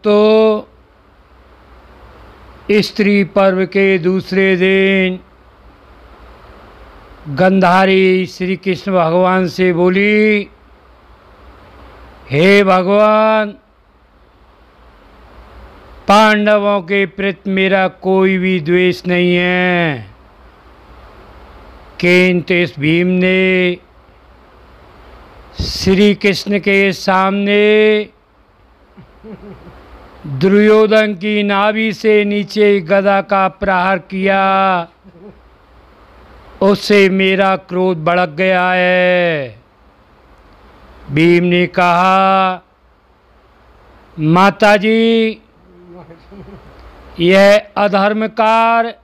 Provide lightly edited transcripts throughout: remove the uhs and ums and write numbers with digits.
भक्तों, स्त्री पर्व के दूसरे दिन गंधारी श्री कृष्ण भगवान से बोली, हे भगवान, पांडवों के प्रति मेरा कोई भी द्वेष नहीं है, किंतु इस भीम ने श्री कृष्ण के सामने दुर्योधन की नाभि से नीचे गदा का प्रहार किया, उससे मेरा क्रोध भड़क गया है। भीम ने कहा, माताजी, यह अधर्म कार्य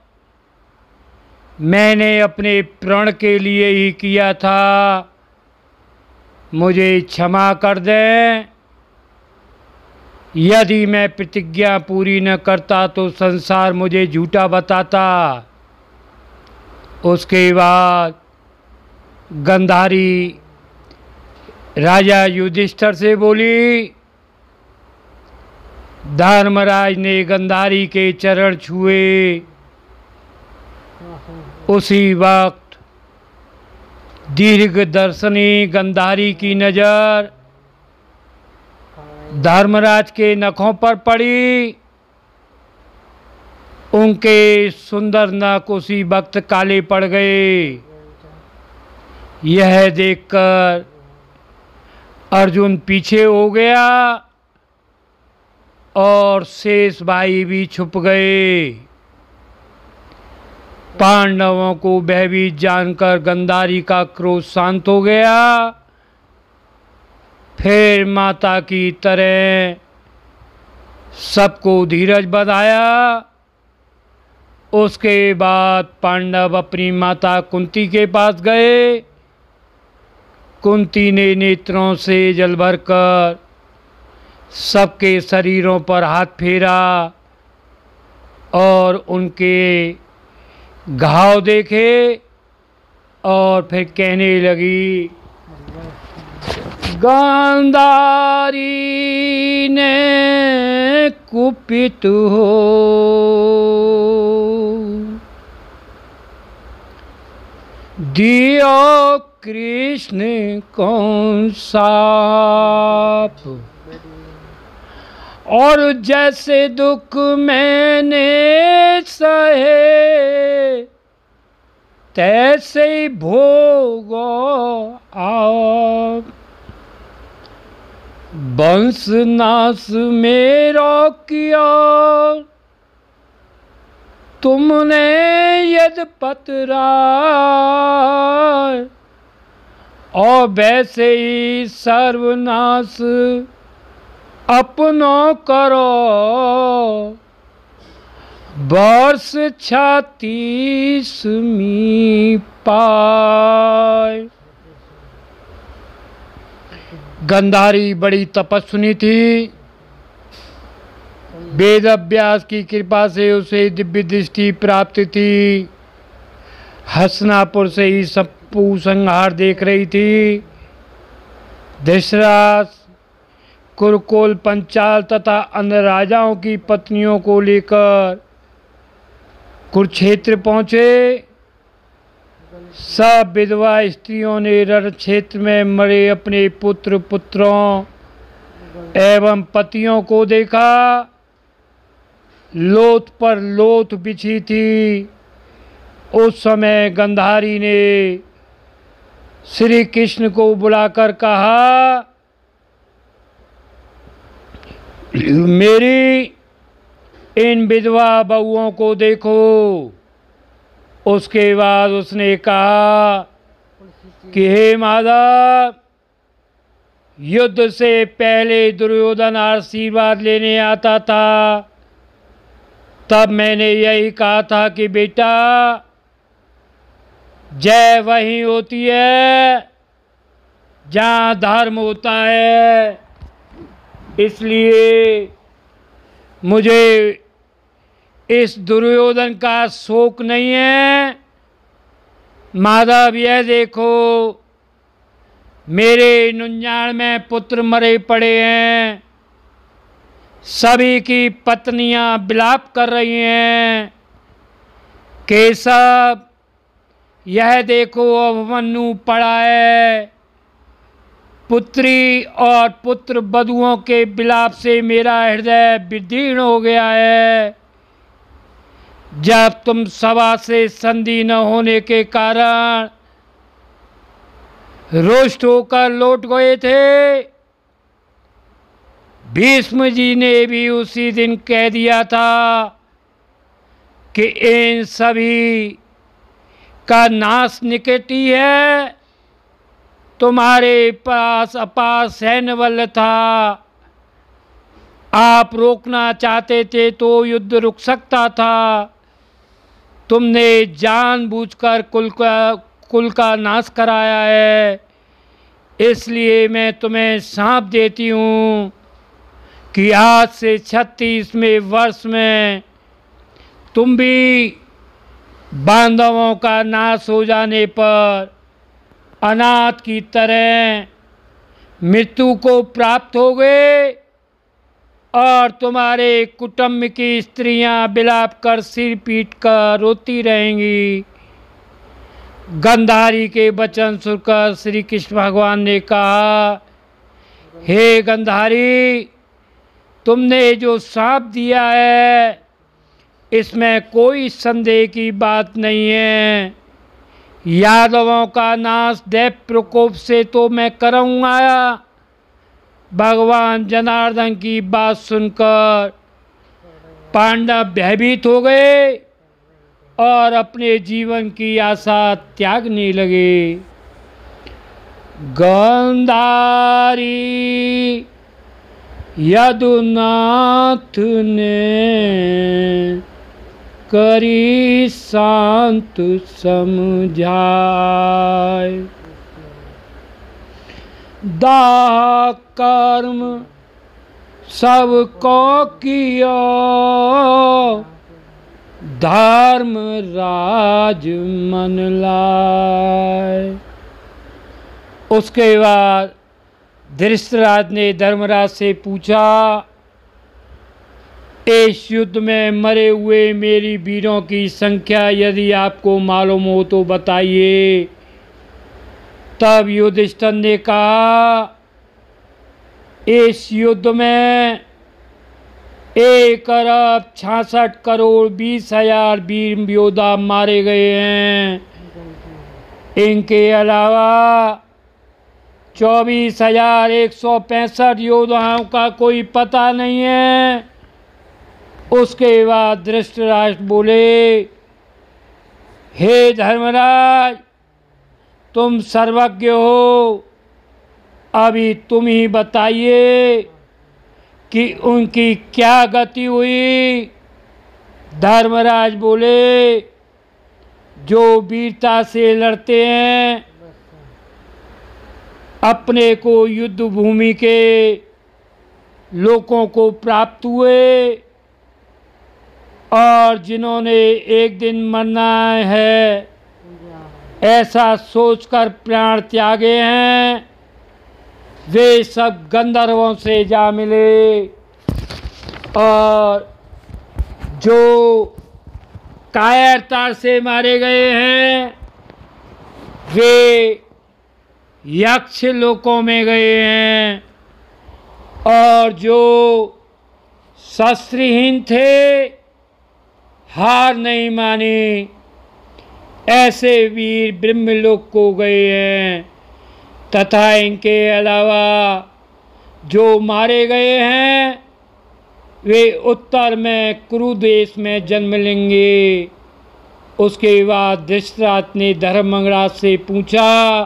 मैंने अपने प्रण के लिए ही किया था, मुझे क्षमा कर दें। यदि मैं प्रतिज्ञा पूरी न करता तो संसार मुझे झूठा बताता। उसके बाद गंधारी राजा युधिष्ठिर से बोली। धर्मराज ने गंधारी के चरण छुए। उसी वक्त दीर्घ दर्शनी गंधारी की नज़र धर्मराज के नखों पर पड़ी। उनके सुंदर नख उसी वक्त काले पड़ गए। यह देखकर अर्जुन पीछे हो गया और शेष भाई भी छुप गए। पांडवों को भयभीत जानकर गंधारी का क्रोध शांत हो गया। फिर माता की तरह सबको धीरज बधाया। उसके बाद पांडव अपनी माता कुंती के पास गए। कुंती ने नेत्रों से जल भरकर सबके शरीरों पर हाथ फेरा और उनके घाव देखे और फिर कहने लगी, गांधारी ने कुपित हो दियो कृष्ण कौन साप, और जैसे दुख मैंने सहे तैसे ही भोगो आप। वंश नाश मेरा किया तुमने यद पतरा, और वैसे ही सर्वनाश अपनो करो। वर्ष 36वीं पाए। गंधारी बड़ी तपस्विनी थी। वेद अभ्यास की कृपा से उसे दिव्य दृष्टि प्राप्त थी। हसनापुर से ही सबू संहार देख रही थी। धृतराष्ट्र, कुरुकुल, पंचाल तथा अन्य राजाओं की पत्नियों को लेकर कुरुक्षेत्र पहुँचे। सब विधवा स्त्रियों ने रण क्षेत्र में मरे अपने पुत्र पुत्रों एवं पतियों को देखा। लोथ पर लोथ बिछी थी। उस समय गंधारी ने श्री कृष्ण को बुलाकर कहा, मेरी इन विधवा बहुओं को देखो। उसके बाद उसने कहा कि हे माधव, युद्ध से पहले दुर्योधन आशीर्वाद लेने आता था, तब मैंने यही कहा था कि बेटा, जय वहीं होती है जहाँ धर्म होता है। इसलिए मुझे इस दुर्योधन का शोक नहीं है। माधव, यह देखो, मेरे 99 में पुत्र मरे पड़े हैं। सभी की पत्नियां विलाप कर रही हैं, केशव यह देखो अभिमन्यु पड़ा है। पुत्री और पुत्र वधुओं के विलाप से मेरा हृदय विदीर्ण हो गया है। जब तुम सभा से संधि न होने के कारण रुष्ट होकर लौट गए थे, भीष्म जी ने भी उसी दिन कह दिया था कि इन सभी का नाश निकट ही है। तुम्हारे पास अपार सैन्य बल था, आप रोकना चाहते थे तो युद्ध रुक सकता था। तुमने जानबूझकर कुल का नाश कराया है, इसलिए मैं तुम्हें शाप देती हूँ कि आज से 36वें वर्ष में तुम भी बांधवों का नाश हो जाने पर अनाथ की तरह मृत्यु को प्राप्त हो गए और तुम्हारे कुटुंब की स्त्रियां विलाप कर सिर पीट कर रोती रहेंगी। गंधारी के वचन सुनकर श्री कृष्ण भगवान ने कहा, हे गंधारी, तुमने जो शाप दिया है इसमें कोई संदेह की बात नहीं है। यादवों का नाश दैव प्रकोप से तो मैं करूँगा। भगवान जनार्दन की बात सुनकर पांडव भयभीत हो गए और अपने जीवन की आशा त्यागने लगे। गांधारी यदुनाथ ने करी शांत समझाए, दाह कर्म सबको किया, धर्म राज मन लाए। उसके बाद धृतराज ने धर्मराज से पूछा, इस युद्ध में मरे हुए मेरी वीरों की संख्या यदि आपको मालूम हो तो बताइए। तब युधिष्ठिर ने कहा, इस युद्ध में 1,66,20,000 वीर योद्धा मारे गए हैं। इनके अलावा 24,165 योद्धाओं का कोई पता नहीं है। उसके बाद धृतराष्ट्र बोले, हे धर्मराज, तुम सर्वज्ञ हो, अभी तुम ही बताइए कि उनकी क्या गति हुई। धर्मराज बोले, जो वीरता से लड़ते हैं, अपने को युद्ध भूमि के लोगों को प्राप्त हुए और जिन्होंने एक दिन मरना है ऐसा सोचकर प्राण त्यागे हैं, वे सब गंधर्वों से जा मिले। और जो कायरता से मारे गए हैं वे यक्ष लोकों में गए हैं, और जो शस्त्रहीन थे, हार नहीं मानी, ऐसे वीर ब्रह्मलोक को गए हैं। तथा इनके अलावा जो मारे गए हैं वे उत्तर में कुरु देश में जन्म लेंगे। उसके बाद धृतराष्ट्र ने धर्मराज से पूछा,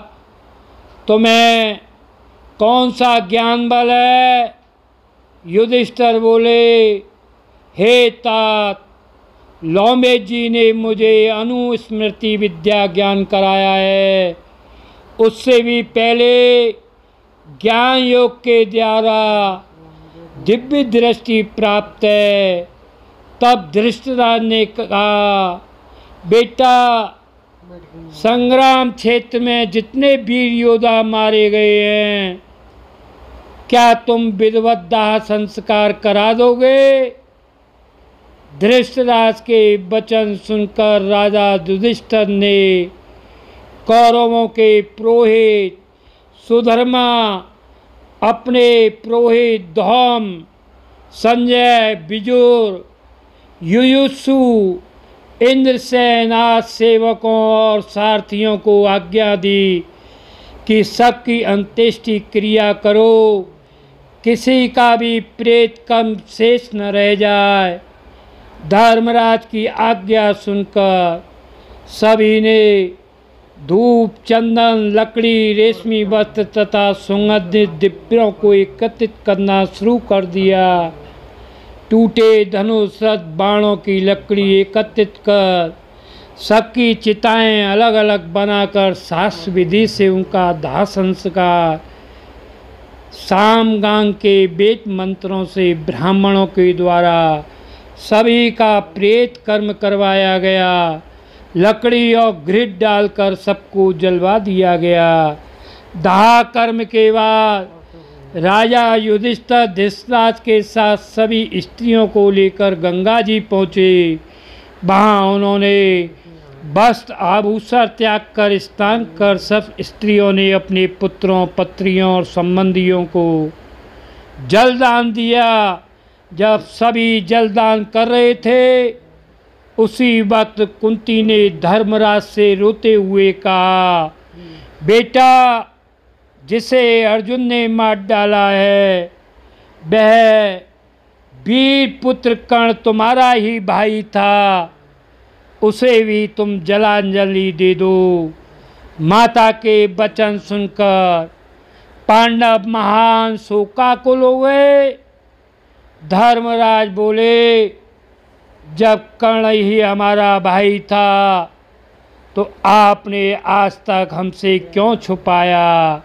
तुम्हें कौन सा ज्ञान बल है? युधिष्ठिर बोले, हे तात, लौमेश जी ने मुझे अनुस्मृति विद्या ज्ञान कराया है। उससे भी पहले ज्ञान योग के द्वारा दिव्य दृष्टि प्राप्त है। तब धृतराष्ट्र ने कहा, बेटा, संग्राम क्षेत्र में जितने वीर योद्धा मारे गए हैं क्या तुम विधिवत दाह संस्कार करा दोगे? धृतराष्ट्र के वचन सुनकर राजा युधिष्ठिर ने कौरवों के पुरोहित सुधर्मा, अपने पुरोहित धौम, संजय, विजुर, युयुत्सु, इंद्रसेन आदि सेवकों और सारथियों को आज्ञा दी कि सबकी अंत्येष्टि क्रिया करो, किसी का भी प्रेत कर्म शेष न रह जाए। धर्मराज की आज्ञा सुनकर सभी ने धूप, चंदन, लकड़ी, रेशमी वस्त्र तथा सुगंधित द्रव्यों को एकत्रित करना शुरू कर दिया। टूटे धनुष, बाणों की लकड़ी एकत्रित कर सबकी चिताएं अलग अलग बनाकर शास्त्र विधि से उनका दाह संस्कार सामगान के वेद मंत्रों से ब्राह्मणों के द्वारा सभी का प्रेत कर्म करवाया गया। लकड़ी और घृत डालकर सबको जलवा दिया गया। दाह कर्म के बाद राजा युधिष्ठिर धृतराष्ट्र के साथ सभी स्त्रियों को लेकर गंगा जी पहुँचे। वहाँ उन्होंने वस्त्र आभूषण त्याग कर स्नान कर सब स्त्रियों ने अपने पुत्रों, पत्रियों और संबंधियों को जलदान दिया। जब सभी जलदान कर रहे थे उसी वक्त कुंती ने धर्मराज से रोते हुए कहा, बेटा, जिसे अर्जुन ने मार डाला है वह वीर पुत्र कर्ण तुम्हारा ही भाई था, उसे भी तुम जलांजलि दे दो। माता के वचन सुनकर पांडव महान शोकाकुल हो गए। धर्मराज बोले, जब कर्ण ही हमारा भाई था तो आपने आज तक हमसे क्यों छुपाया?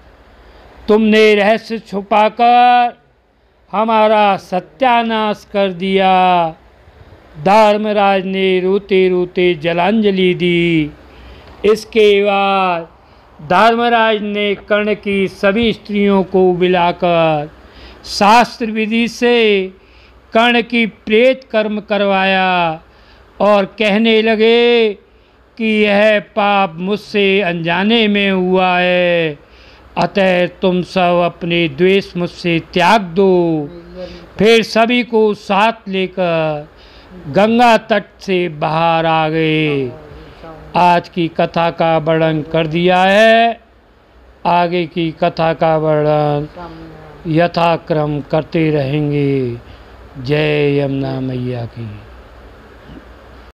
तुमने रहस्य छुपाकर हमारा सत्यानाश कर दिया। धर्मराज ने रोते रोते जलांजलि दी। इसके बाद धर्मराज ने कर्ण की सभी स्त्रियों को बुलाकर शास्त्र विधि से कर्ण की प्रेत कर्म करवाया और कहने लगे कि यह पाप मुझसे अनजाने में हुआ है, अतः तुम सब अपने द्वेष मुझसे त्याग दो। फिर सभी को साथ लेकर गंगा तट से बाहर आ गए। आज की कथा का वर्णन कर दिया है। आगे की कथा का वर्णन यथाक्रम करते रहेंगे। जय यमुना मैया की।